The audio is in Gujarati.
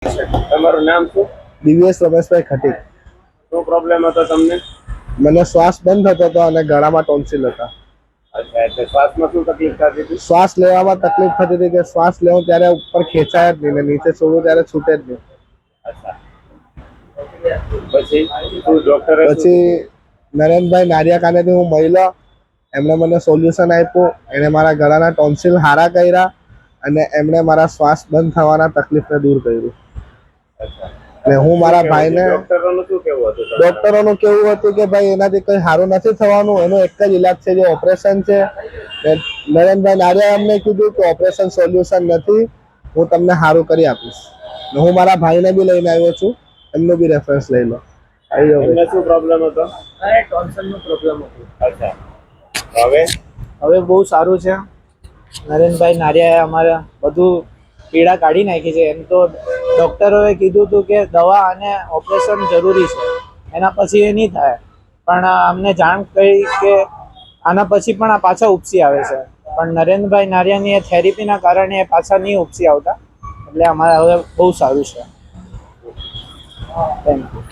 તમારું નામ શું? દિવ્યેશ રમેશભાઈ ખટીક. શું પ્રોબ્લેમ હતો તમને? મને શ્વાસ બંધ થતો હતો અને ગળામાં ટોન્સિલ હતા. અચ્છા, એટલે શ્વાસમાં શું તકલીફ થતી હતી? શ્વાસ લેવામાં તકલીફ થતી હતી કે શ્વાસ લેવું ત્યારે ઉપર ખેંચાય જ નહીં ને નીચે છોડવું ત્યારે છૂટે જ નહીં. અચ્છા, પછી શું ડોક્ટરે પછી નરેનભાઈ નારિયા ખાનેથી હું મળ્યો, એમણે મને સોલ્યુશન આપ્યું. એણે મારા ગળાના ટોન્સિલ હારા કર્યા અને એમણે મારા શ્વાસ બંધ થવાના તકલીફને દૂર કર્યું. ને હું મારા ભાઈને ડોક્ટરોનું શું કેવું હતું? ડોક્ટરોનું કેવું હતું કે ભાઈ એનાથી કંઈ સારું નથી થવાનું, એનો એક જ ઈલાજ છે જે ઓપરેશન છે. નરેનભાઈ નારિયા અમને કીધું કે ઓપરેશન સોલ્યુશન નથી, હું તમને સારું કરી આપીશ. હું મારા ભાઈને બી લઈને આવ્યો છું, એમનો બી રેફરન્સ લઈ લો. એમને શું પ્રોબ્લેમ હતો? ટોન્સલનો પ્રોબ્લેમ હતો. અચ્છા, હવે બહુ સારું છે. નરેનભાઈ નારિયાએ અમારે બધું પીડા કાઢી નાખી છે. એમ તો ડૉક્ટરોએ કીધું હતું કે દવા અને ઓપરેશન જરૂરી છે, એના પછી એ નહીં થાય. પણ અમને જાણ કરી કે આના પછી પણ આ પાછા ઉપસી આવે છે. પણ નરેનભાઈ નારિયાની એ થેરેપીના કારણે એ પાછા નહીં ઉપસી આવતા. એટલે અમારે હવે બહુ સારું છે. Thank you.